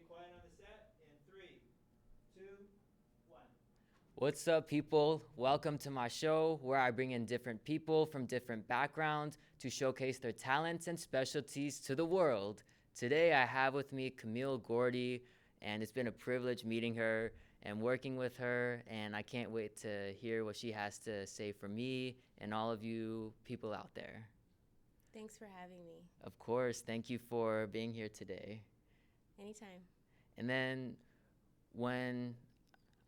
quiet on the set in 3, 2, 1. What's up, people? Welcome to my show where I bring in different people from different backgrounds to showcase their talents and specialties to the world. Today, I have with me Kamille Gordy, and it's been a privilege meeting her and working with her, and I can't wait to hear what she has to say for me and all of you people out there. Thanks for having me. Of course, thank you for being here today. Anytime. And then when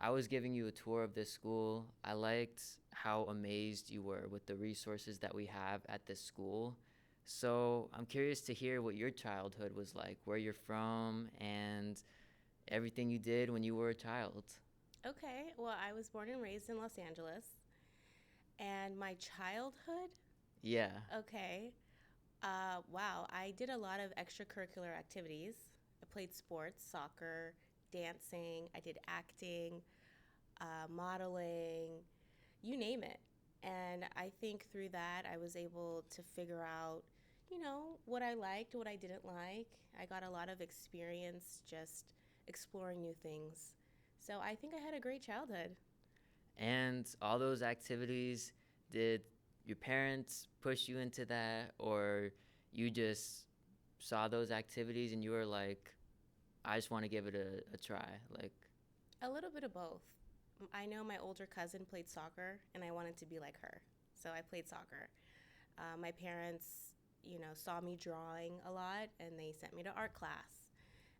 I was giving you a tour of this school, I liked how amazed you were with the resources that we have at this school. So I'm curious to hear what your childhood was like, where you're from, and everything you did when you were a child. Okay, well, I was born and raised in Los Angeles. And my childhood, Yeah. okay, wow, I did a lot of extracurricular activities. I played sports, soccer, dancing, I did acting, modeling, you name it. And I think through that, I was able to figure out, what I liked, what I didn't like. I got a lot of experience just exploring new things. So I think I had a great childhood. And all those activities, did your parents push you into that, or you just saw those activities and you were like, I just want to give it a try? Like, A little bit of both. I know my older cousin played soccer, and I wanted to be like her. So I played soccer. My parents, saw me drawing a lot, and they sent me to art class.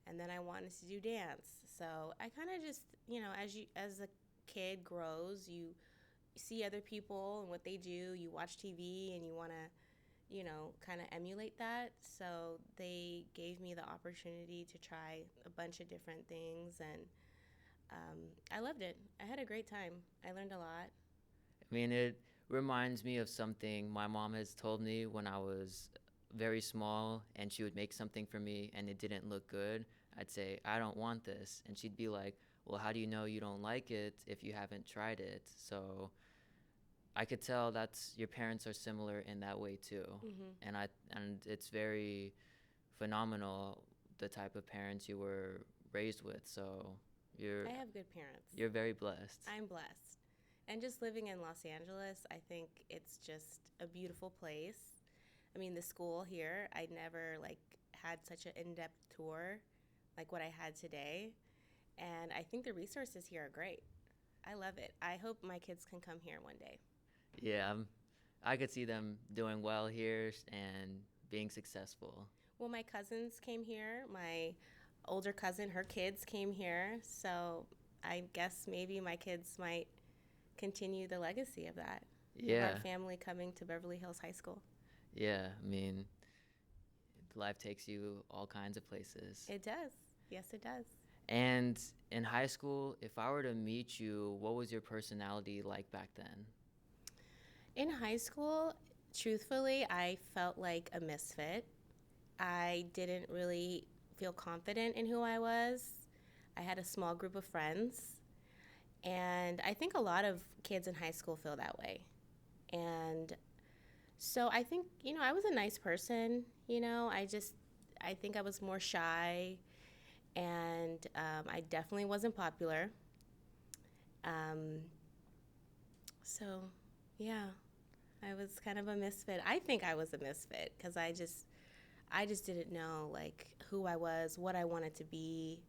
And then I wanted to do dance. So I kind of just, as a kid grows, you see other people and what they do. You watch TV, and you want to, kind of emulate that. So they gave me the opportunity to try a bunch of different things, and I loved it. I had a great time. I learned a lot. I mean, it reminds me of something my mom has told me when I was very small and she would make something for me and it didn't look good. I'd say, I don't want this. And she'd be like, well, how do you know you don't like it if you haven't tried it? So I could tell that's your parents are similar in that way too. Hmm. And it's very phenomenal the type of parents you were raised with. So you're I have good parents. you're very blessed. I'm blessed. And just living in Los Angeles, I think it's just a beautiful place. I mean, the school here, I never had such an in-depth tour like what I had today. And I think the resources here are great. I love it. I hope my kids can come here one day. Yeah, I could see them doing well here and being successful. Well, my cousins came here. My older cousin, her kids came here. So I guess maybe my kids might continue the legacy of that, of Yeah, our family coming to Beverly Hills High School. yeah. I mean, life takes you all kinds of places. It does. Yes, it does. And in high school, if I were to meet you, what was your personality like back then? In high school, truthfully, I felt like a misfit. I didn't really feel confident in who I was. I had a small group of friends, and I think a lot of kids in high school feel that way. And so I think, I was a nice person. I think I was more shy, and I definitely wasn't popular. Um, so, yeah, I was kind of a misfit. I think I was a misfit because I just didn't know who I was, what I wanted to be.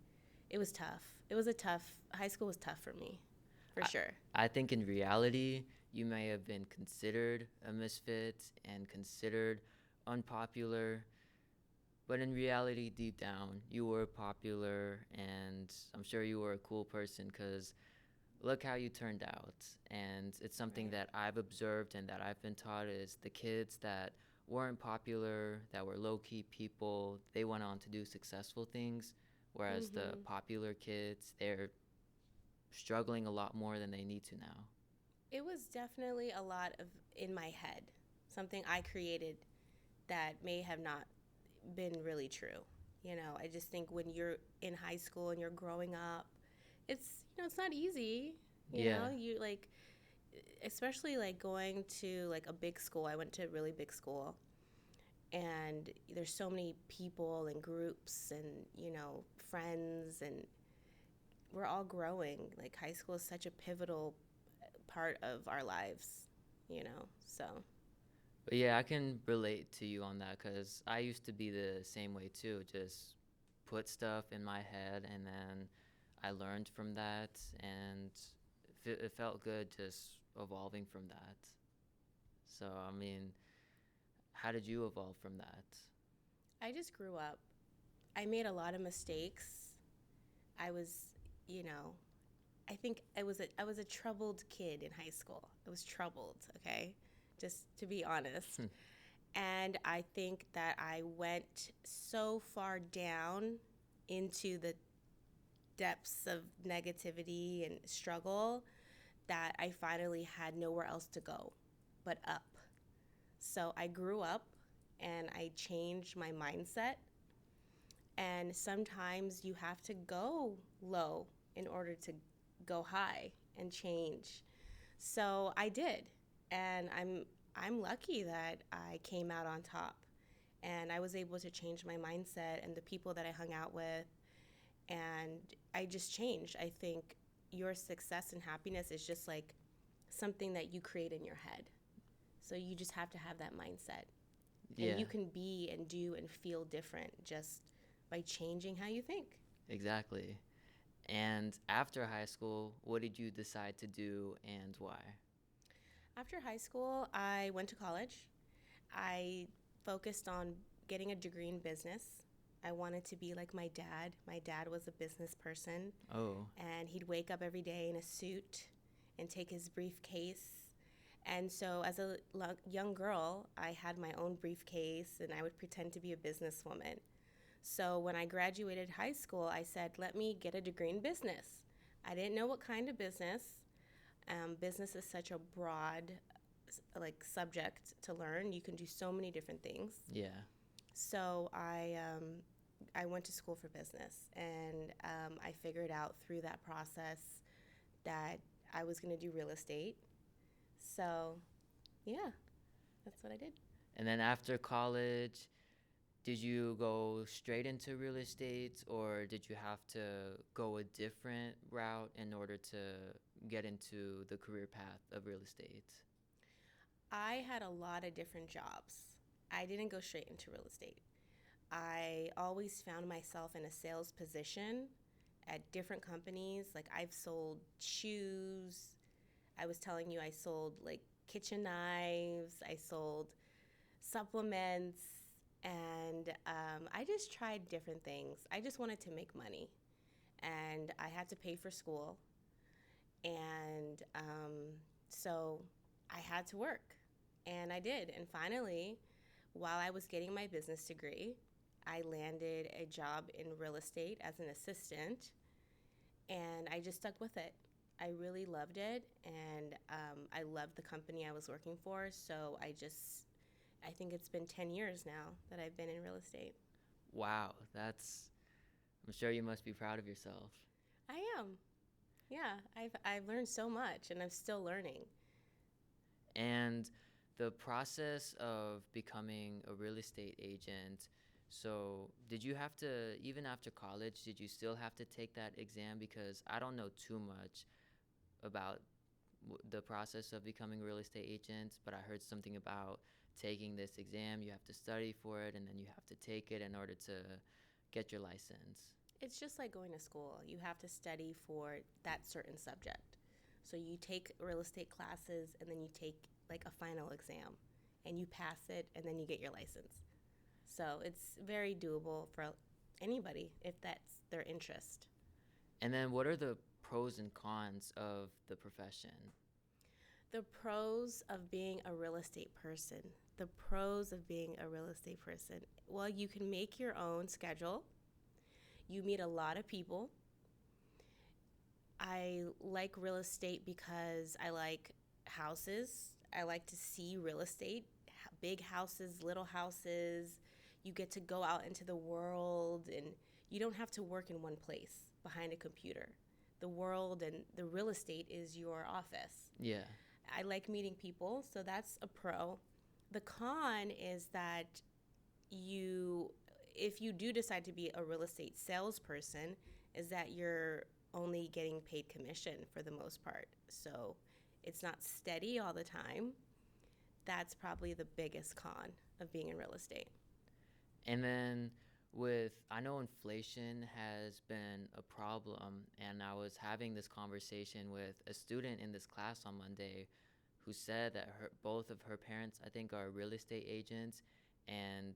It was tough. It was a tough high school was tough for me, for I, sure. I think in reality, you may have been considered a misfit and considered unpopular, but in reality, deep down, you were popular, and I'm sure you were a cool person because look how you turned out. And it's something Right. that I've observed and that I've been taught is the kids that weren't popular, that were low key people, they went on to do successful things. Whereas the Mhm. popular kids, they're struggling a lot more than they need to now. It was definitely a lot of in my head, something I created that may have not been really true. I just think when you're in high school and you're growing up, it's not easy. Yeah. You especially going to a big school. I went to a really big school, And there's so many people and groups and, friends, and we're all growing. Like, high school is such a pivotal part of our lives, so. But yeah, I can relate to you on that because I used to be the same way too. Just put stuff in my head, and then I learned from that, and it felt good just evolving from that. So, I mean, how did you evolve from that? I just grew up. I made a lot of mistakes. I was, you know, I think I was a troubled kid in high school. I was troubled, okay? Just to be honest. And I think that I went so far down into the depths of negativity and struggle that I finally had nowhere else to go but up. So I grew up and I changed my mindset. And sometimes you have to go low in order to go high and change. So I did. And I'm lucky that I came out on top. And I was able to change my mindset and the people that I hung out with. And I just changed. I think your success and happiness is just like something that you create in your head. So you just have to have that mindset. Yeah, And you can be and do and feel different just by changing how you think. exactly. And after high school, what did you decide to do and why? After high school, I went to college. I focused on getting a degree in business. I wanted to be like my dad. My dad was a business person, Oh, and he'd wake up every day in a suit and take his briefcase. And so, as a young girl, I had my own briefcase and I would pretend to be a businesswoman. So, when I graduated high school, I said, let me get a degree in business. I didn't know what kind of business. Business is such a broad like subject to learn. You can do so many different things. yeah. So I went to school for business, and I figured out through that process that I was going to do real estate. So yeah, that's what I did. And then after college, did you go straight into real estate or did you have to go a different route in order to get into the career path of real estate? I had a lot of different jobs. I didn't go straight into real estate. I always found myself in a sales position at different companies. Like, I've sold shoes. I was telling you I sold like kitchen knives. I sold supplements. And I just tried different things. I just wanted to make money. And I had to pay for school. And so I had to work. And I did. And finally, while I was getting my business degree, I landed a job in real estate as an assistant, and I just stuck with it. I really loved it, and I loved the company I was working for, so I think it's been 10 years now that I've been in real estate. Wow, I'm sure you must be proud of yourself. I am. Yeah, I've learned so much, and I'm still learning. And the process of becoming a real estate agent, so did you have to, even after college, did you still have to take that exam? Because I don't know too much about the process of becoming a real estate agent, but I heard something about taking this exam. You have to study for it, and then you have to take it in order to get your license. It's just like going to school. You have to study for that certain subject. So you take real estate classes and then you take like a final exam and you pass it and then you get your license. So it's very doable for anybody if that's their interest. And then what are the pros and cons of the profession? The pros of being a real estate person. The pros of being a real estate person. Well, you can make your own schedule. You meet a lot of people. I like real estate because I like houses. I like to see real estate, big houses, little houses. You get to go out into the world, and you don't have to work in one place behind a computer. The world and the real estate is your office. Yeah. I like meeting people, so that's a pro. The con is that you, if you do decide to be a real estate salesperson, is that you're only getting paid commission for the most part. So it's not steady all the time. That's probably the biggest con of being in real estate. And then I know inflation has been a problem, and I was having this conversation with a student in this class on Monday who said that both of her parents, I think, are real estate agents, and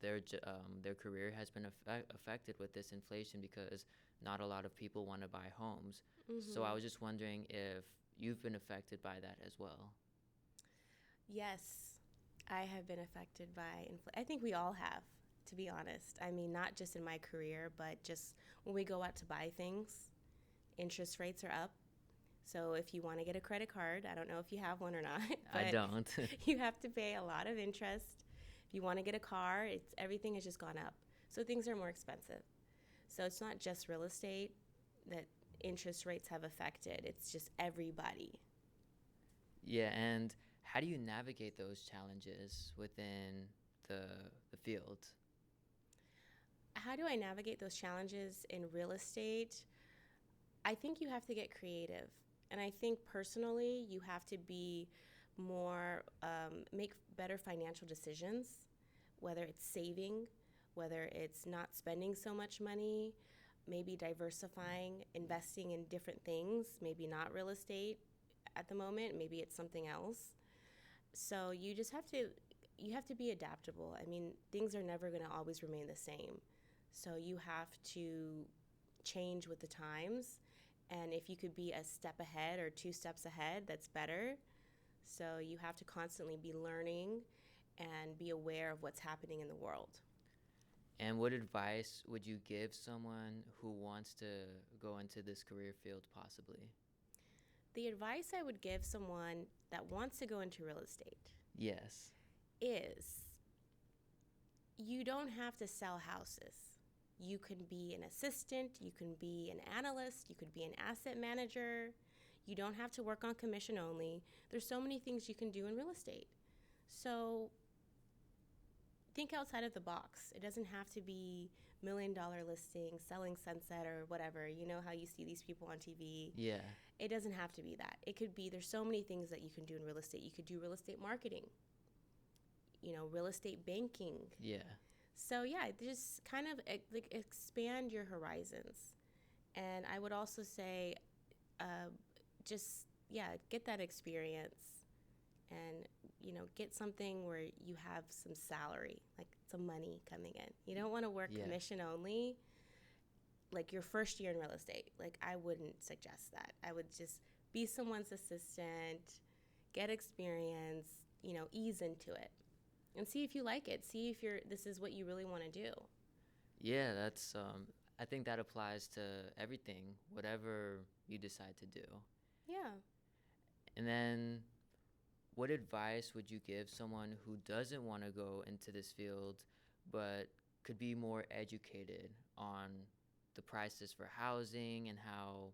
their career has been affected with this inflation because not a lot of people want to buy homes. So I was just wondering if you've been affected by that as well. Yes, I have been affected by inflation. I think we all have, to be honest. I mean, not just in my career, but just when we go out to buy things, interest rates are up. So if you want to get a credit card, I don't know if you have one or not, but I don't. you have to pay a lot of interest. If you want to get a car, everything has just gone up. So things are more expensive. So it's not just real estate that interest rates have affected. It's just everybody. Yeah, and how do you navigate those challenges within the field? How do I navigate those challenges in real estate? I think you have to get creative. And I think personally, you have to be more, make better financial decisions, whether it's saving, whether it's not spending so much money, maybe diversifying, investing in different things, maybe not real estate at the moment, maybe it's something else. So you just have to be adaptable. I mean, things are never going to always remain the same. So you have to change with the times. And if you could be a step ahead or 2 steps ahead, that's better. So you have to constantly be learning and be aware of what's happening in the world. And what advice would you give someone who wants to go into this career field possibly? The advice I would give someone that wants to go into real estate Yes. is you don't have to sell houses. You can be an assistant, you can be an analyst, you could be an asset manager. You don't have to work on commission only. There's so many things you can do in real estate. So think outside of the box. It doesn't have to be $1 million listings, selling sunset or whatever. You know how you see these people on TV? Yeah. It doesn't have to be that. It could be, there's so many things that you can do in real estate. You could do real estate marketing, real estate banking. Yeah. So yeah, just kind of expand your horizons. And I would also say, get that experience and, get something where you have some salary, like some money coming in. You don't want to work commission only, like your first year in real estate. Like I wouldn't suggest that. I would just be someone's assistant, get experience, ease into it. And see if you like it. See if this is what you really want to do. Yeah, that's I think that applies to everything, whatever you decide to do. Yeah. And then what advice would you give someone who doesn't want to go into this field but could be more educated on the prices for housing and how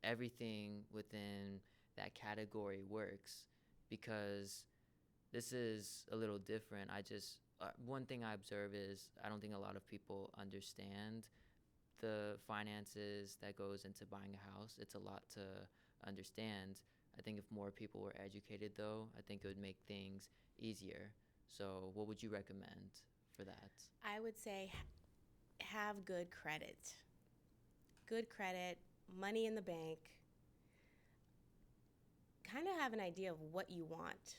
everything within that category works? Because this is a little different. One thing I observe is I don't think a lot of people understand the finances that goes into buying a house. It's a lot to understand. I think if more people were educated, though, I think it would make things easier. So what would you recommend for that? I would say have good credit. Good credit, money in the bank. Kind of have an idea of what you want.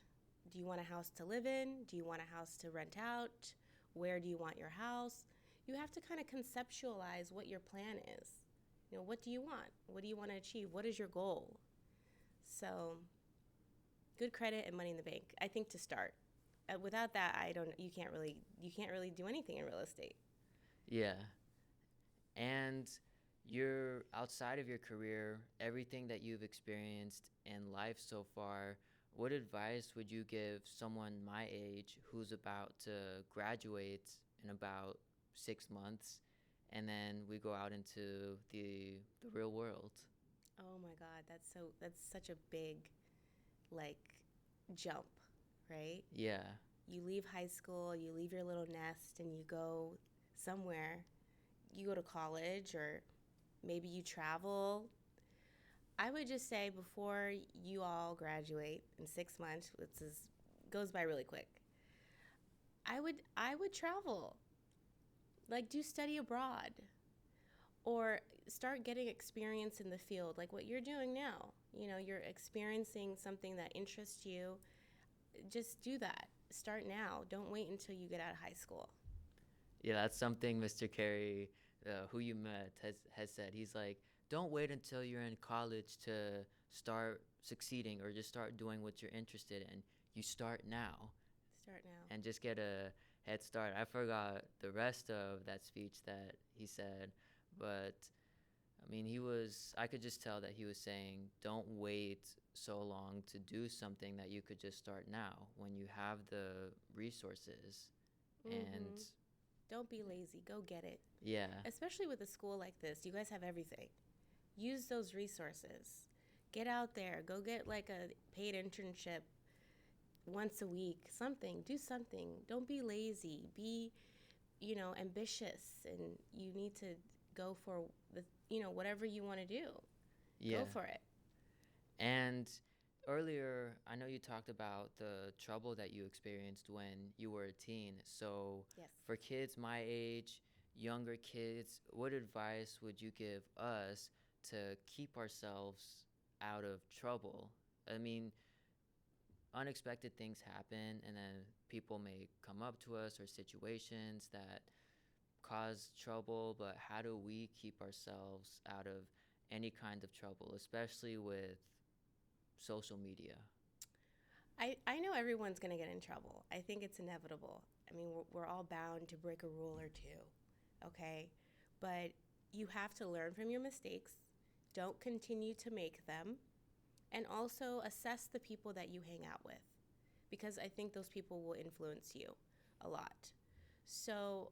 Do you want a house to live in? Do you want a house to rent out? Where do you want your house? You have to kind of conceptualize what your plan is. What do you want? What do you want to achieve? What is your goal? So, good credit and money in the bank, I think, to start. Without that, you can't really do anything in real estate. Yeah. And you're outside of your career, everything that you've experienced in life so far, what advice would you give someone my age who's about to graduate in about 6 months, and then we go out into the real world? Oh my God, that's such a big, jump, right? Yeah. you leave high school, you leave your little nest, and you go somewhere. You go to college, or maybe you travel. I would just say before you all graduate in 6 months, goes by really quick. I would travel, like do study abroad, or start getting experience in the field, like what you're doing now. You're experiencing something that interests you. Just do that. Start now. Don't wait until you get out of high school. Yeah, that's something Mr. Carey, who you met, has said. He's like, don't wait until you're in college to start succeeding or just start doing what you're interested in. You start now. Start now. And just get a head start. I forgot the rest of that speech that he said, but I mean, I could just tell that he was saying, don't wait so long to do something that you could just start now when you have the resources. And don't be lazy. Go get it. yeah. Especially with a school like this, you guys have everything. Use those resources. Get out there. Go get like a paid internship once a week. Do something. Don't be lazy. Be, ambitious, and you need to go for whatever you want to do. Yeah. Go for it. And earlier, I know you talked about the trouble that you experienced when you were a teen. So Yes. For kids my age, younger kids, what advice would you give us to keep ourselves out of trouble? I mean, unexpected things happen, and then people may come up to us, or situations that cause trouble, but how do we keep ourselves out of any kind of trouble, especially with social media? I know everyone's going to get in trouble. I think it's inevitable. I mean, we're all bound to break a rule or two, okay? But you have to learn from your mistakes. Don't continue to make them. And also assess the people that you hang out with, because I think those people will influence you a lot. So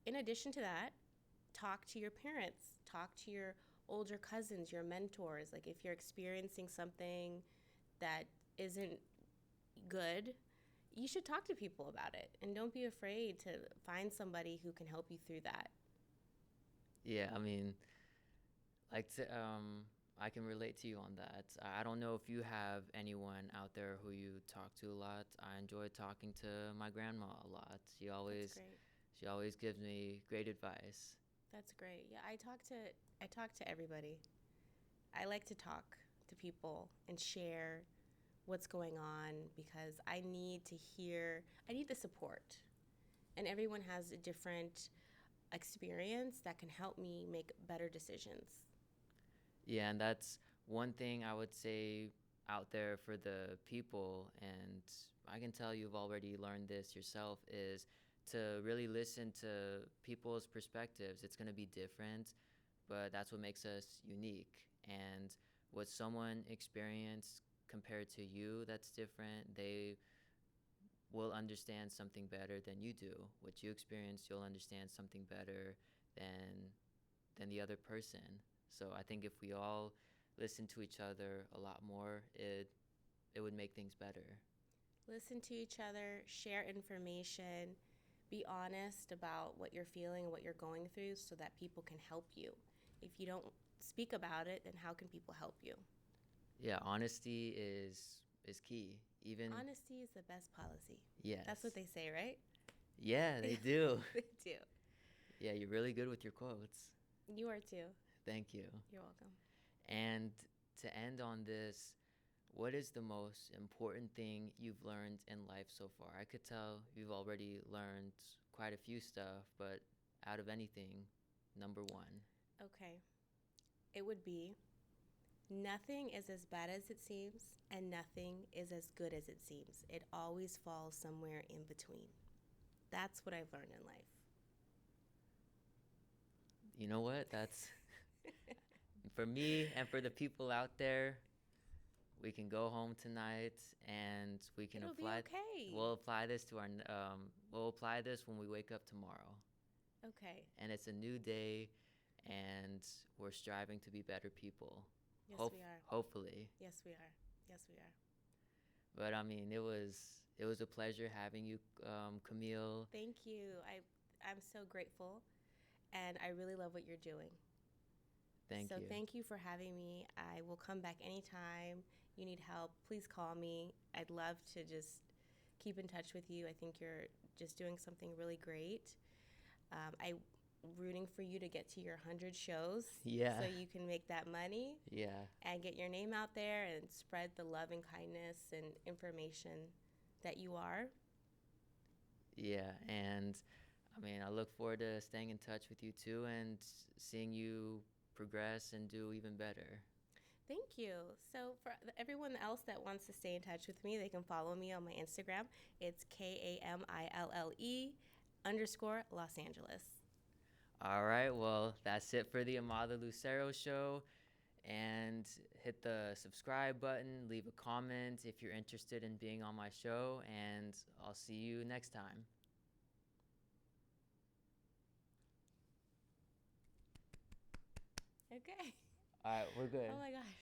in addition to that, talk to your parents, talk to your older cousins, your mentors. Like if you're experiencing something that isn't good, you should talk to people about it, and don't be afraid to find somebody who can help you through that. Yeah, I mean, I can relate to you on that. I don't know if you have anyone out there who you talk to a lot. I enjoy talking to my grandma a lot. She always gives me great advice. That's great. Yeah, I talk to everybody. I like to talk to people and share what's going on, because I need the support. And everyone has a different experience that can help me make better decisions. Yeah, and that's one thing I would say out there for the people, and I can tell you've already learned this yourself, is to really listen to people's perspectives. It's going to be different, but that's what makes us unique. And what someone experienced compared to you that's different, they will understand something better than you do. What you experience, you'll understand something better than the other person. So I think if we all listen to each other a lot more, it would make things better. Listen to each other, share information, be honest about what you're feeling and what you're going through, so that people can help you. If you don't speak about it, then how can people help you? Yeah, honesty is key. Even honesty is the best policy. Yes. That's what they say, right? Yeah, they do. They do. Yeah, you're really good with your quotes. You are too. Thank you. You're welcome. And to end on this, what is the most important thing you've learned in life so far? I could tell you've already learned quite a few stuff, but out of anything, number one. Okay. It would be, nothing is as bad as it seems, and nothing is as good as it seems. It always falls somewhere in between. That's what I've learned in life. You know what? That's for me and for the people out there. We can go home tonight and we can It'll apply. be okay. We'll apply this to our. We'll apply this when we wake up tomorrow. Okay. And it's a new day, and we're striving to be better people. Yes, we are. Hopefully. Yes, we are. Yes, we are. But I mean, it was It was a pleasure having you, Kamille. Thank you. I'm so grateful, and I really love what you're doing. Thank you. Thank you for having me. I will come back anytime you need help. Please call me. I'd love to just keep in touch with you. I think you're just doing something really great. I'm rooting for you to get to your 100 shows Yeah. so you can make that money Yeah. and get your name out there and spread the love and kindness and information that you are. Yeah, and I mean, I look forward to staying in touch with you too and seeing you progress and do even better. Thank you. So for everyone else that wants to stay in touch with me, they can follow me on my Instagram. It's KAMILLE_Los Angeles. All right, well, that's it for the Amado Lucero show. And hit the subscribe button, leave a comment if you're interested in being on my show, and I'll see you next time. Okay. All right, we're good. Oh my gosh.